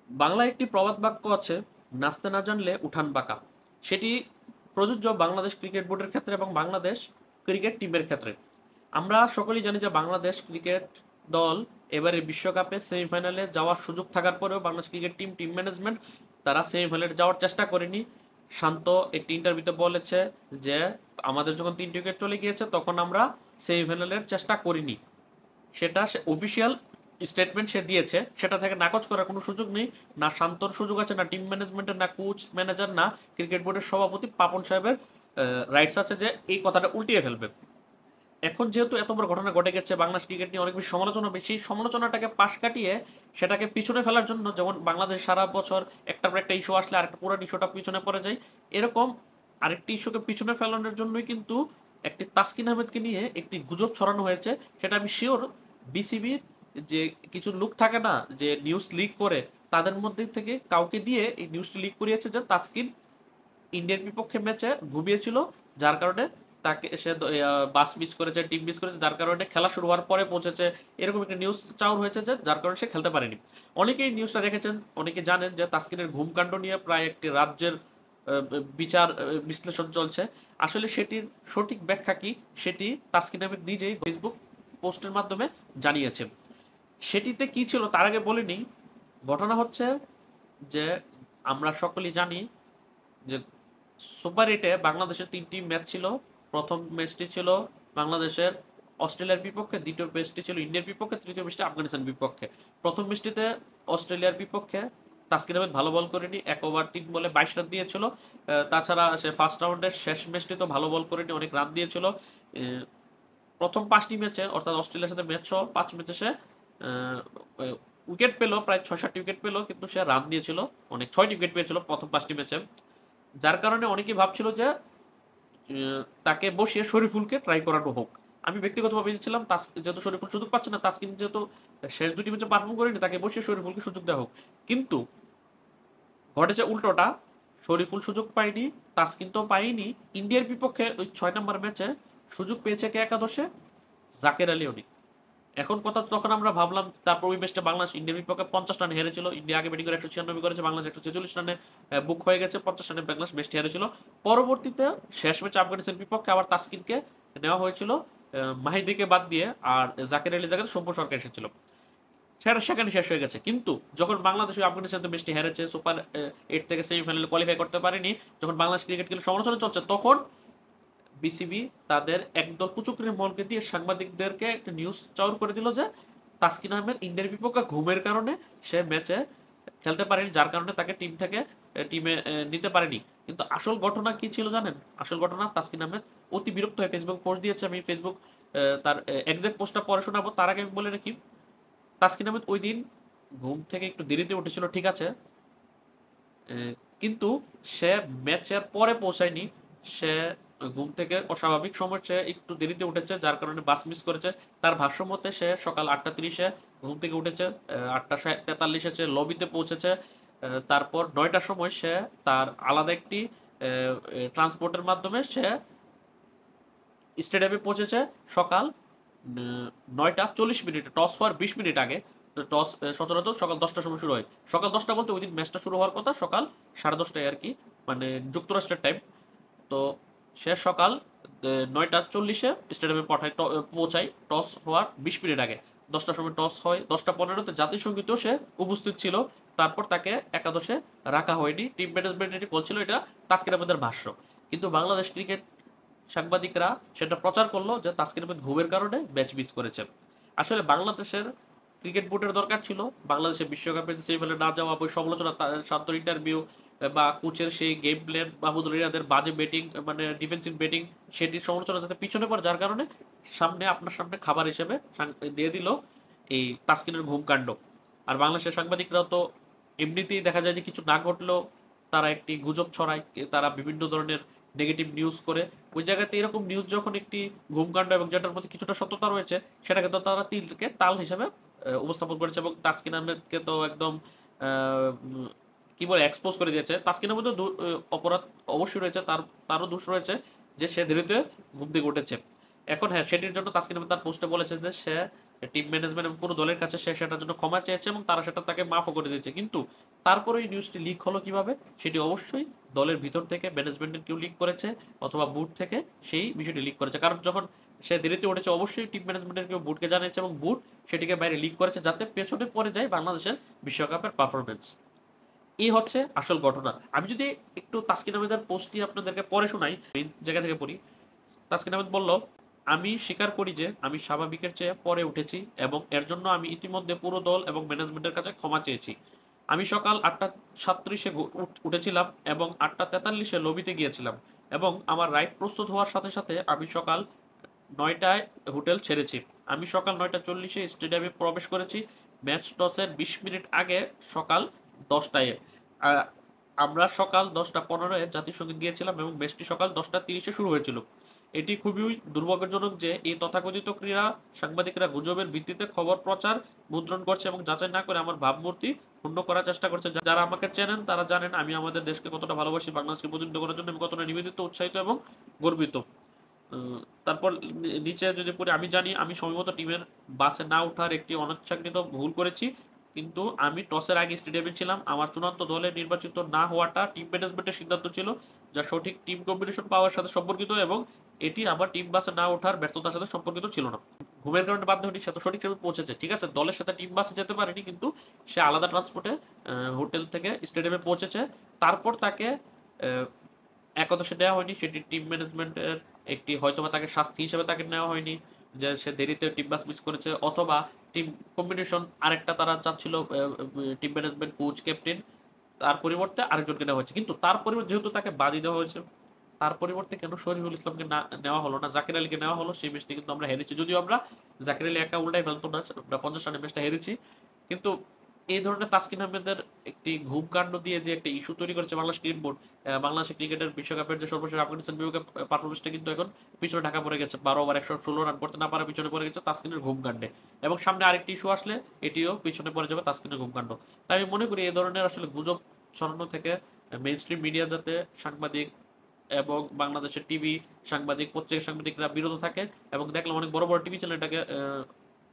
বাংলায় একটি প্রবাদ বাক্য আছে, নাচতে না জানলে উঠান বাঁকা। সেটি প্রযোজ্য বাংলাদেশ ক্রিকেট বোর্ডের ক্ষেত্রে এবং বাংলাদেশ ক্রিকেট টিমের ক্ষেত্রে। আমরা সকলেই জানি যে বাংলাদেশ ক্রিকেট দল এবারে বিশ্বকাপে সেমিফাইনালে যাওয়ার সুযোগ থাকার পরেও বাংলাদেশ ক্রিকেট টিম ম্যানেজমেন্ট তারা সেমিফাইনালে যাওয়ার চেষ্টা করেনি। শান্ত একটি ইন্টারভিউতে বলেছে যে আমাদের যখন 3টি উইকেট চলে গিয়েছে তখন আমরা সেমিফাইনালের চেষ্টা করিনি। সেটা সে অফিসিয়াল স্টেটমেন্ট সে দিয়েছে, সেটা থেকে নাকচ করার কোনো সুযোগ নেই। না শান্তর সুযোগ আছে, না টিম ম্যানেজমেন্টের, না কোচ ম্যানেজার, না ক্রিকেট বোর্ডের সভাপতি পাপন সাহেবের রাইটস আছে যে এই কথাটা উল্টিয়ে ফেলবে। এখন যেহেতু এত বড় ঘটনা ঘটে গেছে, বাংলাদেশ ক্রিকেট নিয়ে অনেক বেশি সমালোচনা, বেশি সমালোচনাটাকে পাশ কাটিয়ে সেটাকে পিছনে ফেলার জন্য, যেমন বাংলাদেশ সারা বছর একটার পর একটা ইস্যু আসলে আরেকটা পুরো ইস্যুটা পিছনে পড়ে যায়, এরকম আরেকটি ইস্যুকে পিছনে ফেলানোর জন্যই কিন্তু একটি তাসকিন আহমেদকে নিয়ে একটি গুজব ছড়ানো হয়েছে। সেটা আমি শিওর বিসিবির যে কিছু লোক থাকে না যে নিউজ লিক করে, তাদের মধ্যে থেকে কাউকে দিয়ে এই নিউজটি লিক করিয়েছে যে তাসকিন ইন্ডিয়ার বিপক্ষে ম্যাচে ঘুমিয়েছিল, যার কারণে তাকে সে বাস মিস করেছে, টিম মিস করেছে, যার কারণে খেলা শুরু হওয়ার পরে পৌঁছেছে। এরকম একটা নিউজ চাউর হয়েছে যে যার কারণে সে খেলতে পারেনি। অনেকেই নিউজটা দেখেছেন, অনেকে জানেন যে তাসকিনের ঘুমকাণ্ড নিয়ে প্রায় একটি রাজ্যের বিচার বিশ্লেষণ চলছে। আসলে সেটির সঠিক ব্যাখ্যা কি সেটি তাসকিন আহমেদ নিজেই ফেসবুক পোস্টের মাধ্যমে জানিয়েছে। সেটিতে কি ছিল তার আগে বলে নিই। ঘটনা হচ্ছে যে আমরা সকলেই জানি যে সুপার এইটে বাংলাদেশের 3টি ম্যাচ ছিল। প্রথম ম্যাচটি ছিল বাংলাদেশের অস্ট্রেলিয়ার বিপক্ষে, দ্বিতীয় ম্যাচটি ছিল ইন্ডিয়ার বিপক্ষে, তৃতীয় ম্যাচটি আফগানিস্তানের বিপক্ষে। প্রথম ম্যাচটিতে অস্ট্রেলিয়ার বিপক্ষে তাসকিন আহমেদ ভালো বল করেনি, 1 ওভার 3 বলে 22 রান দিয়েছিল। তাছাড়া সে ফার্স্ট রাউন্ডের শেষ ম্যাচটি তো ভালো বল করেনি, অনেক রান দিয়েছিল। প্রথম 5টি ম্যাচে অর্থাৎ অস্ট্রেলিয়ার সাথে ম্যাচ সহ 5 ম্যাচে সে উইকেট পেল, প্রায় 6-7টি উইকেট পেল, কিন্তু সে রান দিয়েছিল অনেক, 6টি উইকেট পেয়েছিল প্রথম 5টি ম্যাচে। যার কারণে অনেকেই ভাবছিল যে তাকে বসিয়ে শরীফুলকে ট্রাই করানো হোক। আমি ব্যক্তিগতভাবে ভেবেছিলাম যেহেতু শরীফুল সুযোগ পাচ্ছে না, তাসকিন যেহেতু শেষ 2টি ম্যাচে পারফর্ম করেনি, তাকে বসিয়ে শরীফুলকে সুযোগ দেওয়া হোক। কিন্তু ঘটেছে উল্টোটা, শরীফুল সুযোগ পায়নি, তাসকিন তো পায়নি। ইন্ডিয়ার বিপক্ষে ওই 6 নম্বর ম্যাচে সুযোগ পেয়েছে কে একাদশে? জাকের আলী অনিক। এখন কথা, তখন আমরা ভাবলাম, তারপর ওই ম্যাচটা বাংলাদেশ ইন্ডিয়ার বিপক্ষে 50 রানে হেরেছিল। ইন্ডিয়া আগে ব্যাটিং করে 196 করেছে, বাংলাদেশ 146 রানে বুক হয়ে গেছে, 50 রানে বাংলাদেশ ম্যাচটি হেরেছিল। পরবর্তীতে শেষ ম্যাচে আফগানিস্তানের বিপক্ষে আবার তাসকিনকে নেওয়া হয়েছিল, মাহিদিকে বাদ দিয়ে, আর জাকের আলী জায়গায় সৌম্য সরকার এসেছিল। সেটা সেখানে শেষ হয়ে গেছে। কিন্তু যখন বাংলাদেশ আফগানিস্তানের ম্যাচটি হেরেছে, সুপার 8 থেকে সেমিফাইনালে কোয়ালিফাই করতে পারেনি, যখন বাংলাদেশ ক্রিকেট খেলে সমালোচনা চলছে, তখন বিসিবি তাদের একদল কুচক্রীর মলকে দিয়ে সাংবাদিকদেরকে একটা নিউজ চাউর করে দিল যে তাসকিন আহমেদ ইন্ডিয়ার বিপক্ষে ঘুমের কারণে সে ম্যাচে খেলতে পারেনি, যার কারণে তাকে টিমে নিতে পারেনি। কিন্তু আসল ঘটনা কি ছিল জানেন? আসল ঘটনা, তাসকিন আহমেদ অতি বিরক্ত হয়ে ফেসবুক পোস্ট দিয়েছে। আমি ফেসবুক তার এক্সাক্ট পোস্টটা পরে শোনাবো, তার আগে আমি বলে রাখি, তাসকিন আহমেদ ওই দিন ঘুম থেকে একটু দেরিতে উঠেছিল, ঠিক আছে, কিন্তু সে ম্যাচের পরে পৌঁছায়নি। সে ঘুম থেকে অস্বাভাবিক সময় সে একটু দেরিতে উঠেছে, যার কারণে বাস মিস করেছে। তার ভাষ্য মতে সে সকাল 8টা 30-এ ঘুম থেকে উঠেছে, 8টা 43-এ সে লবিতে পৌঁছেছে। তারপর 9টার সময় সে তার আলাদা একটি ট্রান্সপোর্টের মাধ্যমে সে স্টেডিয়ামে পৌঁছেছে সকাল 9টা 40 মিনিটে, টস হওয়ার 20 মিনিট আগে। টস সচরাচর সকাল 10টার সময় শুরু হয়। সকাল 10টা বলতে ওই দিন ম্যাচটা শুরু হওয়ার কথা সকাল 10:30টায় আর কি, মানে যুক্তরাষ্ট্রের টাইম। তো সে সকাল 9টা 40-এ স্টেডিয়ামে পৌঁছায় টস হওয়ার 20 মিনিট আগে। 10টার সময় টস হয়, 10টা 15-তে জাতীয় সঙ্গীতেও সে উপস্থিত ছিল। তারপর তাকে একাদশে রাখা হয়নি, টিম ম্যানেজমেন্ট এটি বলছিল, এটা তাসকিন আহমেদের ভাষ্য। কিন্তু বাংলাদেশ ক্রিকেট সাংবাদিকরা সেটা প্রচার করলো যে তাসকিন আহমেদ ঘুমের কারণে ম্যাচ মিস করেছে। আসলে বাংলাদেশের ক্রিকেট বোর্ডের দরকার ছিল বাংলাদেশের বিশ্বকাপের সেমিফাইনালে না যাওয়া, ওই সমালোচনা, শান্তর ইন্টারভিউ বা কোচের সেই গেম প্ল্যান, মাহমুদুল রিয়াদের বাজে ব্যাটিং, মানে ডিফেন্সিভ ব্যাটিং, সেটির সমালোচনা যাতে পিছনে পড়ে, যার কারণে আপনার সামনে খাবার হিসেবে দিয়ে দিল এই তাসকিনের ঘুমকাণ্ড। আর বাংলাদেশের সাংবাদিকরাও তো এমনিতেই দেখা যায় যে কিছু না ঘটলেও তারা একটি গুজব ছড়ায়, তারা বিভিন্ন ধরনের নেগেটিভ নিউজ করে। ওই জায়গাতে এরকম নিউজ যখন একটি ঘুমকাণ্ড এবং যেটার মধ্যে কিছুটা সত্যতা রয়েছে, সেটাকে তো তারা তিলকে তাল হিসাবে উপস্থাপন করেছে। এবং তাসকিন আহমেদকে তো একদম কি বলে এক্সপোজ করে দিয়েছে। তাসকিন আহমেদের অপরাধ অবশ্যই রয়েছে, তারও দোষ রয়েছে যে সে দেরিতে ঘুম থেকে উঠেছে। এখন হ্যাঁ, সেটির জন্য তাসকিন আহমেদ তার পোস্টে বলেছে যে সে টিম ম্যানেজমেন্ট এবং পুরো দলের কাছে সে সেটার জন্য ক্ষমা চেয়েছে এবং তারা সেটা তাকে মাফও করে দিয়েছে। কিন্তু তারপরে এই নিউজটি লিক হলো কিভাবে? সেটি অবশ্যই দলের ভিতর থেকে ম্যানেজমেন্টের কেউ লিক করেছে অথবা বুট থেকে সেই বিষয়টি লিক করেছে। কারণ যখন সে দেরিতে উঠেছে অবশ্যই টিম ম্যানেজমেন্টের কেউ বুটকে জানিয়েছে এবং বুট সেটিকে বাইরে লিক করেছে যাতে পেছনে পড়ে যায় বাংলাদেশের বিশ্বকাপের পারফরমেন্স। এই হচ্ছে আসল ঘটনা। আমি যদি একটু তাসকিন আহমেদের পোস্টটি আপনাদেরকে পড়ে শোনাই, এই জায়গা থেকে পড়ি। তাসকিন আহমেদ বলল, আমি স্বীকার করি যে আমি স্বাভাবিকের চেয়ে পরে উঠেছি এবং এর জন্য আমি ইতিমধ্যে পুরো দল এবং ম্যানেজমেন্টের কাছে ক্ষমা চেয়েছি। আমি সকাল 8:37-এ উঠেছিলাম এবং 8:43-এ লবিতে গিয়েছিলাম এবং আমার রাইড প্রস্তুত হওয়ার সাথে সাথে আমি সকাল 9টায় হোটেল ছেড়েছি। আমি সকাল 9:40-এ স্টেডিয়ামে প্রবেশ করেছি। ম্যাচ টসের 20 মিনিট আগে সকাল 10টায়। আমরা সকাল 10:15-এ জাতীয় সঙ্গীত গিয়েছিলাম এবং ম্যাচটি সকাল 10:30-এ শুরু হয়েছিল। এটি খুবই দুর্ভাগ্যজনক যে এই তথাকথিত ক্রীড়া সাংবাদিকরা গুজবের ভিত্তিতে খবর প্রচার, মুদ্রণ করছে এবং যাচাই না করে আমার ভাবমূর্তি ক্ষুণ্ণ করার চেষ্টা করছে। যারা আমাকে চেনেন তারা জানেন আমি আমাদের দেশকে কতটা ভালোবাসি, বাংলাদেশকে প্রতিনিধিত্ব করার জন্য আমি কতটা নিবেদিত, উৎসাহিত এবং গর্বিত। তারপর নিচে যদি পড়ি, আমি জানি আমি সময়মতো টিমের বাসে না ওঠার একটি অনিচ্ছাকৃত ভুল করেছি, কিন্তু আমি টসের আগে স্টেডিয়ামে ছিলাম। আমার চূড়ান্ত দলে নির্বাচিত না হওয়াটা টিম ম্যানেজমেন্টের সিদ্ধান্ত ছিল, যা সঠিক টিম কম্বিনেশন পাওয়ার সাথে সম্পর্কিত এবং এটি আমার টিম বাসে না ওঠার ব্যর্থতার সাথে সম্পর্কিত ছিল না। ঘুমের কারণে বাধ্য হয়নি, সে তো সঠিক সময় পৌঁছেছে, ঠিক আছে, দলের সাথে টিম বাসে যেতে পারেনি, কিন্তু সে আলাদা ট্রান্সপোর্টে হোটেল থেকে স্টেডিয়ামে পৌঁছেছে। তারপর তাকে একাদশে দেওয়া হয়নি, সেটি টিম ম্যানেজমেন্টের একটি হয়তোবা তাকে শাস্তি হিসেবে তাকে নেওয়া হয়নি যে সে দেরিতে টিম বাস মিস করেছে, অথবা টিম কম্বিনেশন আরেকটা তারা চাচ্ছিল, টিম ম্যানেজমেন্ট কোচ ক্যাপ্টেন, তার পরিবর্তে আরেকজনকে নেওয়া হয়েছে। কিন্তু তার পরিবর্তে যেহেতু তাকে বাদই দেওয়া হয়েছে, তার পরিবর্তে কেন শরীফুল ইসলামকে না নেওয়া হলো না, জাকির আলীকে নেওয়া হলো? সেই ম্যাচটি কিন্তু আমরা হেরেছি, যদিও আমরা জাকির আলী একা উল্টাই ফেলতো না, আমরা 50 রানে ম্যাচটা হেরেছি। কিন্তু এই ধরনের তাসকিন আহমেদের একটি ঘুমকাণ্ড দিয়ে যে একটা ইস্যু তৈরি করেছে বাংলাদেশ ক্রিকেট বোর্ড, বাংলাদেশের ক্রিকেটের বিশ্বকাপের যে সর্বশেষ আফগানিস্তান বিভাগের পারফরমেন্সটা কিন্তু এখন পিছনে ঢাকা পড়ে গেছে। 12 ওভার 116 রান করতে না পারা পিছনে পড়ে গেছে তাসকিনের ঘুমকাণ্ডে, এবং সামনে আরেকটি ইস্যু আসলে এটিও পিছনে পড়ে যাবে তাসকিনের ঘুমকাণ্ড। তাই আমি মনে করি এই ধরনের আসলে গুজব ছড়ানো থেকে মেইন স্ট্রিম মিডিয়া যাতে, সাংবাদিক এবং বাংলাদেশের টিভি সাংবাদিক, পত্রিকা সাংবাদিকরা বিরত থাকে। এবং দেখলাম অনেক বড় বড় টিভি চ্যানেল এটাকে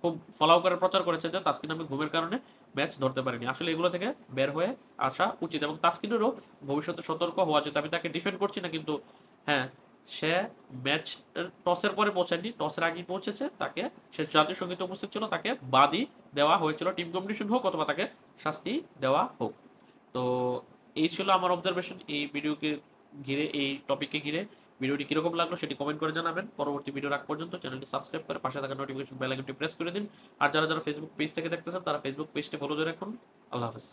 খুব ফলাও করে প্রচার করেছে যে তাসকিন আহমেদ ঘুমের কারণে ম্যাচ ধরতে পারেনি। আসলে এগুলো থেকে বের হয়ে আসা উচিত এবং তাসকিনেরও ভবিষ্যতে সতর্ক হওয়া উচিত। আমি তাকে ডিফেন্ড করছি না, কিন্তু হ্যাঁ, সে ম্যাচ টসের পরে পৌঁছায়নি, টসের আগেই পৌঁছেছে, তাকে সে জাতীয় সঙ্গীতে উপস্থিত ছিল, তাকে বাদই দেওয়া হয়েছিল, টিম কম্বিনেশন হোক অথবা তাকে শাস্তি দেওয়া হোক। তো এই ছিল আমার অবজারভেশন এই ভিডিওকে ঘিরে, এই টপিককে ঘিরে। ভিডিওটি কিরকম লাগলো সেটি কমেন্ট করে জানাবেন। পরবর্তী ভিডিও রাখ পর্যন্ত চ্যানেলটি সাবস্ক্রাইব করে পাশে থাকা নোটিফিকেশন বেল আইকনটি প্রেস করে দিন। আর যারা যারা ফেসবুক পেজ থেকে দেখতেছেন তারা ফেসবুক পেজটি ফলো দিয়ে রাখুন। আল্লাহ হাফেজ।